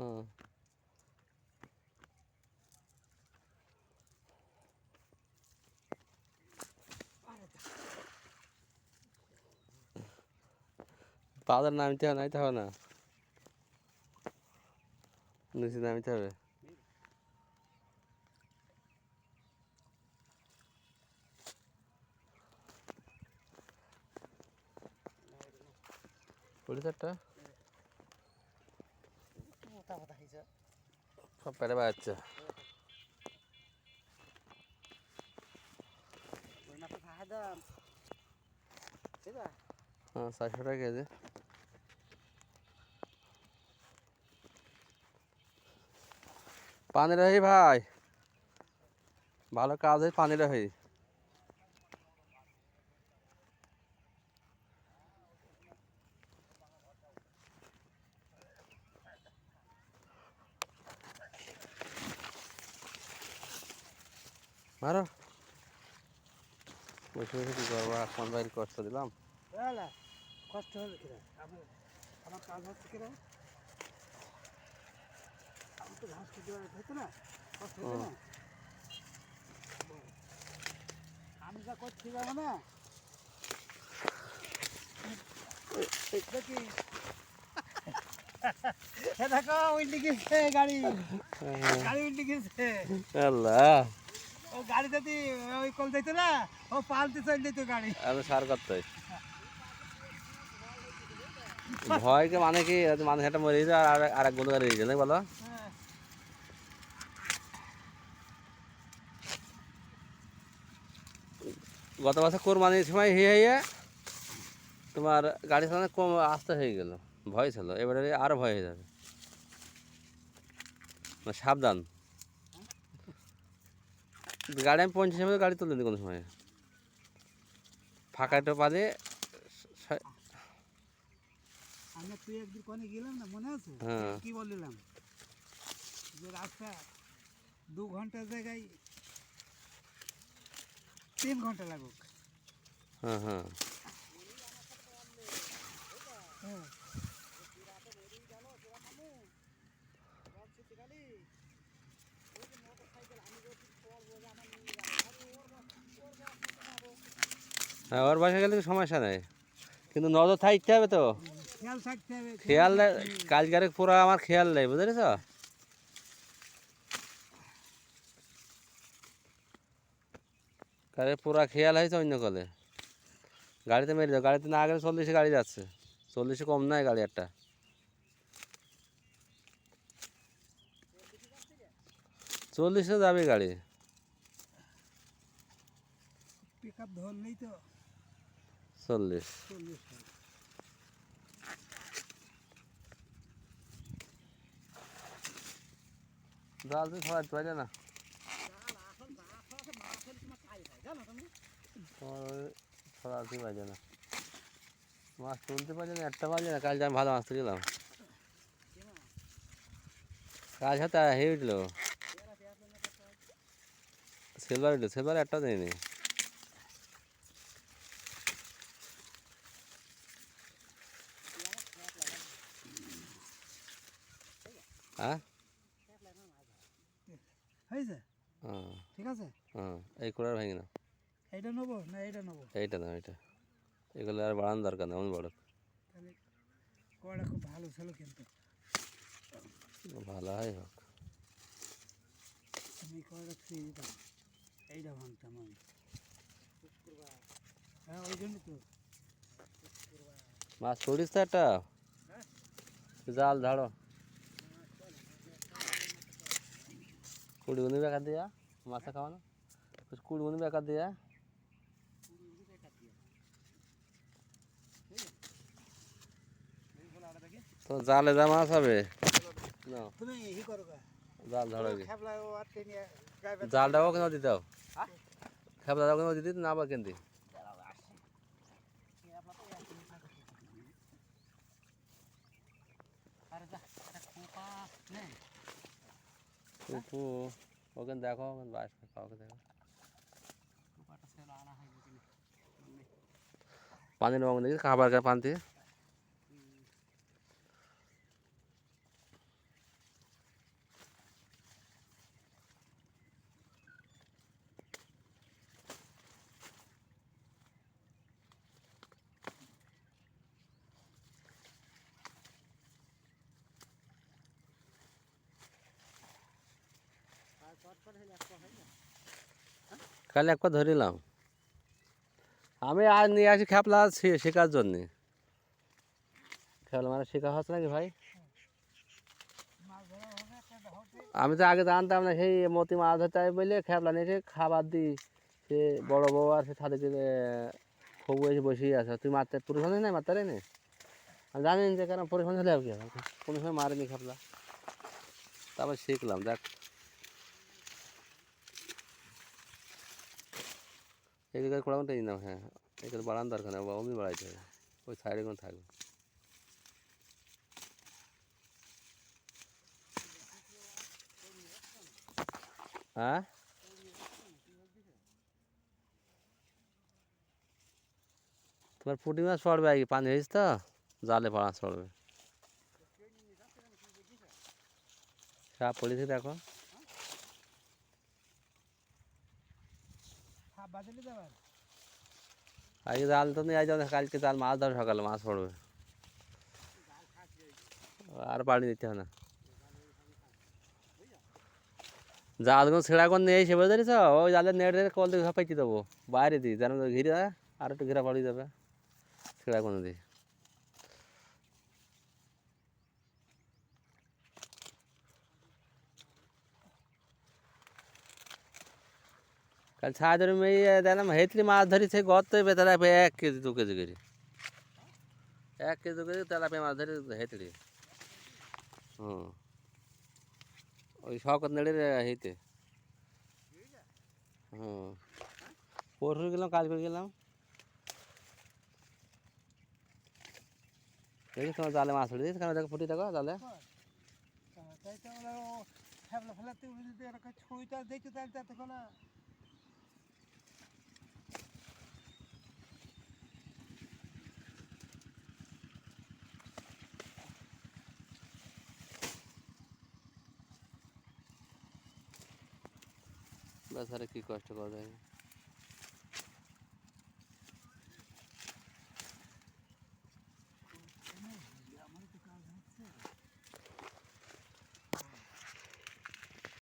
হুম। পাদের নামতে নাইতে হবে না, নিচে নামতে হবে। পুলিশ একটা সব পেটে বেড়াচ্ছে। हाँ 400 টাকা কেজি। পানি রাহি ভাই, ভালো কাজ হয় পানি রাহি। মারো বসে বসে কি করবো, আসমান বাইরে কষ্ট দিলাম। কষ্ট হবে কিনা আমার কাজ হচ্ছে কিনা, আমি তো ঘাস খেতে হতো না, কষ্ট হতো না। আমি যা করছি যাবো না দেখি দেখো উল্টে গেছে গাড়ি, গাড়ি উল্টে গেছে। আল্লাহ, ও গাড়ি যদি ওই কল দিত না, ও পাল্টে চলে যেত গাড়ি। আমি সার করতে ভয়কে মানে কি, মানুষ একটা মরে গেছে আর আর এক বন্ধু গাড়ি গেছে নাকি বলো। হ্যাঁ গত বছর কোরবানির সময় হয়ে তোমার গাড়ি চালানো কম আস্তে হয়ে গেল, ভয় ছিল, এবারে আরও ভয় হয়ে যাবে, মানে সাবধান। গাড়ি আমি 50 মধ্যে গাড়ি তুলিনি কোনো সময়, ফাঁকা একটা পালে। আমি তুই একদিন কনে গেলাম না, মনে আছে? হ্যাঁ কি বললাম যে রাস্তা 2 ঘন্টার জায়গায় 3 ঘন্টা লাগুক। হ্যাঁ হ্যাঁ হ্যাঁ হ্যাঁ, ওর বাসায় গেলে সমস্যা নেই, কিন্তু নজর থাকতে হবে তো। খেয়াল থাকতে হবে, খেয়াল থাকতে হবে। কালকারে পুরো আমার খেয়াল নেই, বুঝেছ? কারে পুরা খেয়াল হয়েছে অন্য কলে গাড়িতে মেরে যাও, গাড়িতে না গেলে 40-এ গাড়ি যাচ্ছে, 40-এ কম নয় গাড়ি একটা, 40-এ যাবে গাড়ি। পিক আপ ধরলেই তো 40। 40। জাল তো ছড়াতে পারছে না, ছড়াতে পারছে না, মাছ তুলতে পারছে না, একটা পারছে না। কাল আমি ভালো মাছ তুললাম, কাজ হাতে হয়ে উঠলো, সিলভার উঠলো, সিলভার একটা দেয়নি। হ্যাঁ হয়েছে, হ্যাঁ ঠিক আছে। হ্যাঁ, এই কোড়ার ভেঙে না, এইটা নেবো না এইটা নেবো? এইটা না এইটা, এগুলো আর বাড়ানো দরকার নেই, অমন বড়। তাহলে কয়টা খুব ভালো ছিল কিন্তু ভালো হয় হোক। আমি কয়টা খেয়ে দিতাম, এইটা ভাঙতাম আমি। হ্যাঁ ওই জন্য তো মাছ ছড়িস তো একটা, জাল ঝাড়ো, কুড়ি বেকার দিয়া মাছ খাওয়ানো, কুড়ি বেকার দিয়া তো জালে যা মাছ হবে না, তুমি ই করো গা, জাল ঝাড়ো কি খেপলা ও আর টেনে গায়ে জালটাও কেন দিতে হবে, খেপলাটাও কেন দিতে না আবার কেন দি উপু ওখানে দেখো, ওখানে বাস কাউকে দেখো, পানির রং দেখি খাবার পান থেকে কাল একবার ধরিলাম আমি আর নিয়ে আসি খেপলা শেখার জন্যে খেপলা মানে শেখা হচ্ছে নাকি ভাই মাছ ধরা হবে একটা হচ্ছে আমি তো আগে জানতাম না সেই মতি মাছ ধরতে হবে বলে খেপলা নিয়ে এসে খাবার দিই সে বড় বউ আর সে তাদেরকে খবু এসে বসেই আছে তুই মারতে পরিশ্রম নেই মারতে রে আমি জানি যে কেন পরিশ্রম হলে হবে কি হবে কোনো সময় মারেনি খেপলা তারপর শিখলাম দেখ এদিকে কোড়াগুনটা নিলাম হ্যাঁ এখানে বাড়ান দরকার নেই অমনি বাড়াইতে হবে ওই সাইডে কোনো থাকবে হ্যাঁ তোমার পুঁটি মাছ পড়বে আর কি পানি হয়েছে তো জালে মাছ পড়বে সাপ পড়েছে দেখো সাপ বাঁচালে যাবার আজকে জাল তো নিয়ে যাবে কালকে জাল মাছ ধরো সকালে মাছ পড়বে আর পাড়ি দিতে হবে না জালগুলো ছেঁড়া করে নিয়ে এসে বুঝতে পারিস ওই জালের নেট কল দিয়ে পাইতে দেবো বাইরে দিই যেন ঘিরে আর একটু ঘেরা পাড়ি যাবে ছেঁড়া করে দিই কাল ছায়া ধরে মেয়ে দেখলাম হেতলি মাছ ধরি সেই গর্ত তেলাপিয়া 1 কেজি 2 কেজি করে 1 কেজি 2 কেজি তেলাপিয়া মাছ ধরি হেতলি হুম ওই শকত নেড়ে হেঁটে হুম পরশু গেলাম কাজ করে গেলাম দেখি তোমার জালে মাছ ধরে দিয়েছে কেন দেখো ফুটি দেখো জালে তাই তো আমরা ফেবলা ফেলাতে যদি এরকম ছুঁইটা দেখি তাহলে তাতে কোনো বেচারা কি কষ্ট করে